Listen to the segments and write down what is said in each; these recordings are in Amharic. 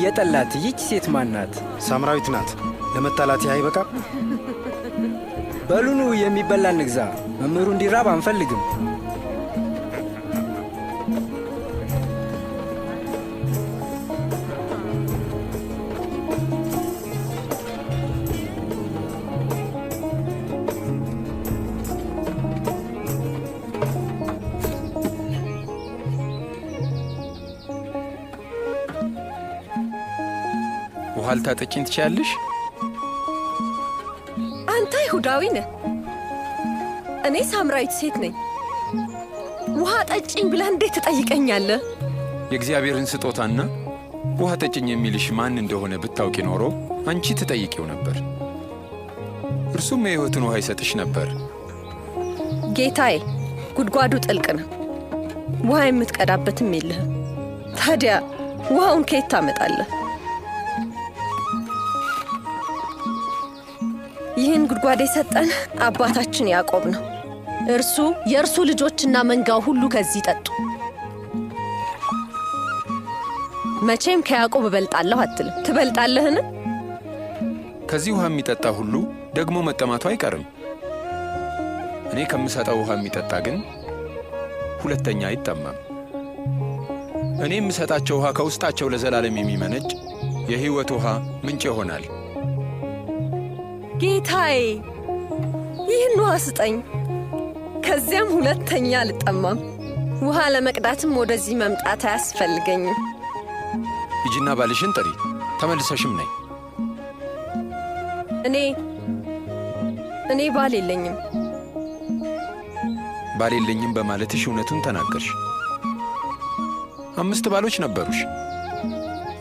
የጠላት ይህች ሴት ማን ናት? ሳምራዊት ናት። ለመጣላት አይበቃም? በሉኑ የሚበላ እንግዛ። መምህሩ እንዲራብ አንፈልግም። ውሃ ልታጠጪኝ ትችያለሽ? አንተ ይሁዳዊ ነህ፣ እኔ ሳምራዊት ሴት ነኝ። ውሃ ጠጪኝ ብለህ እንዴት ትጠይቀኛለህ? የእግዚአብሔርን ስጦታና ውሃ ጠጪኝ የሚልሽ ማን እንደሆነ ብታውቂ ኖሮ አንቺ ትጠይቂው ነበር፣ እርሱም የሕይወትን ውሃ ይሰጥሽ ነበር። ጌታዬ፣ ጉድጓዱ ጥልቅ ነው፣ ውሃ የምትቀዳበትም የለህም። ታዲያ ውሃውን ከየት ታመጣለህ? ይህን ጉድጓድ የሰጠን አባታችን ያዕቆብ ነው። እርሱ የእርሱ ልጆችና መንጋው ሁሉ ከዚህ ጠጡ። መቼም ከያዕቆብ እበልጣለሁ አትልም። ትበልጣለህን? ከዚህ ውሃ የሚጠጣ ሁሉ ደግሞ መጠማቱ አይቀርም። እኔ ከምሰጠው ውሃ የሚጠጣ ግን ሁለተኛ አይጠማም። እኔ የምሰጣቸው ውሃ ከውስጣቸው ለዘላለም የሚመነጭ የሕይወት ውሃ ምንጭ ይሆናል። ጌታዬ፣ ይህን ውሃ ስጠኝ፣ ከዚያም ሁለተኛ አልጠማም። ውሃ ለመቅዳትም ወደዚህ መምጣት አያስፈልገኝም። ሂጂና ባልሽን ጥሪ፣ ተመልሰሽም ነይ። እኔ ባል የለኝም። ባል የለኝም በማለትሽ እውነቱን ተናገርሽ። 5 ባሎች ነበሩሽ።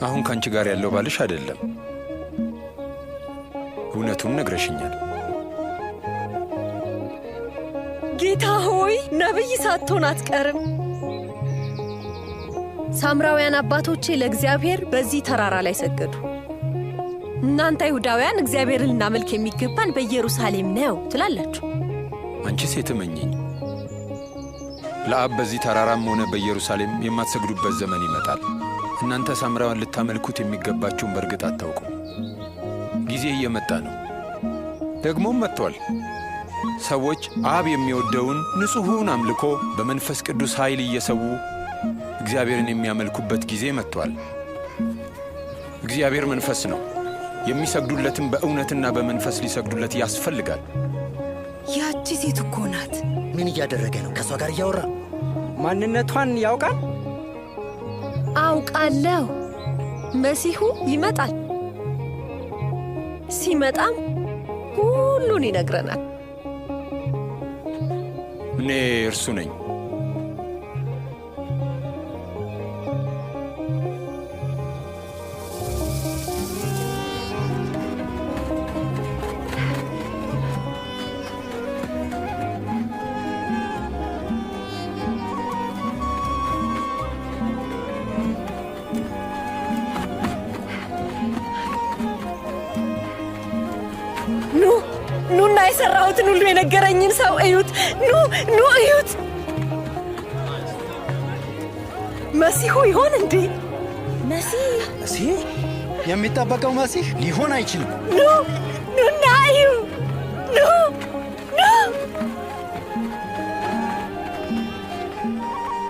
አሁን ካንቺ ጋር ያለው ባልሽ አይደለም። እውነቱን ነግረሽኛል። ጌታ ሆይ፣ ነቢይ ሳትሆን አትቀርም። ሳምራውያን አባቶቼ ለእግዚአብሔር በዚህ ተራራ ላይ ሰገዱ። እናንተ አይሁዳውያን እግዚአብሔርን ልናመልክ የሚገባን በኢየሩሳሌም ነው ትላላችሁ። አንቺ ሴት እመኚኝ፣ ለአብ በዚህ ተራራም ሆነ በኢየሩሳሌም የማትሰግዱበት ዘመን ይመጣል። እናንተ ሳምራውያን ልታመልኩት የሚገባችሁን በእርግጥ አታውቁም። ጊዜ እየመጣ ነው፣ ደግሞም መጥቷል። ሰዎች አብ የሚወደውን ንጹሑን አምልኮ በመንፈስ ቅዱስ ኃይል እየሰዉ እግዚአብሔርን የሚያመልኩበት ጊዜ መጥቷል። እግዚአብሔር መንፈስ ነው፣ የሚሰግዱለትም በእውነትና በመንፈስ ሊሰግዱለት ያስፈልጋል። ያቺ ሴት እኮ ናት። ምን እያደረገ ነው? ከእሷ ጋር እያወራ ማንነቷን ያውቃል? አውቃለሁ። መሲሁ ይመጣል። ሲመጣም ሁሉን ይነግረናል። እኔ እርሱ ነኝ። ኑና የሠራሁትን ሁሉ የነገረኝን ሰው እዩት። ኑ እዩት። መሲሁ ይሆን እንዴ? መሲህ? የሚጠበቀው መሲህ ሊሆን አይችልም። ኑና እዩ። ኑ።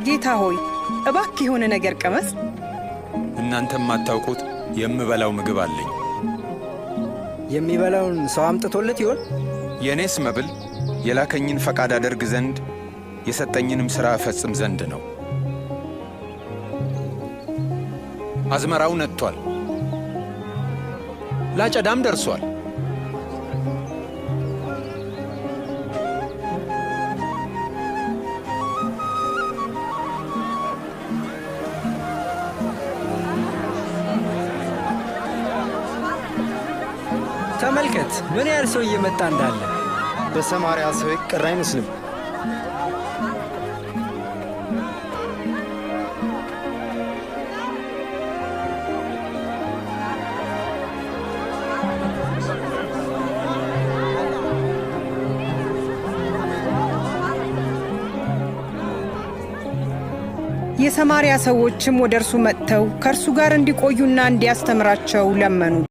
ጌታ ሆይ፣ እባክህ የሆነ ነገር ቀመስ። እናንተም ማታውቁት የምበላው ምግብ አለኝ። የሚበላውን ሰው አምጥቶለት ይሆን? የእኔስ መብል የላከኝን ፈቃድ አደርግ ዘንድ የሰጠኝንም ሥራ እፈጽም ዘንድ ነው። አዝመራው ነጥቷል፣ ላጨዳም ደርሷል። ተመልከት ምን ያህል ሰው እየመጣ እንዳለ። በሰማርያ ሰው ቅር አይመስልም። የሰማርያ ሰዎችም ወደ እርሱ መጥተው ከእርሱ ጋር እንዲቆዩና እንዲያስተምራቸው ለመኑ።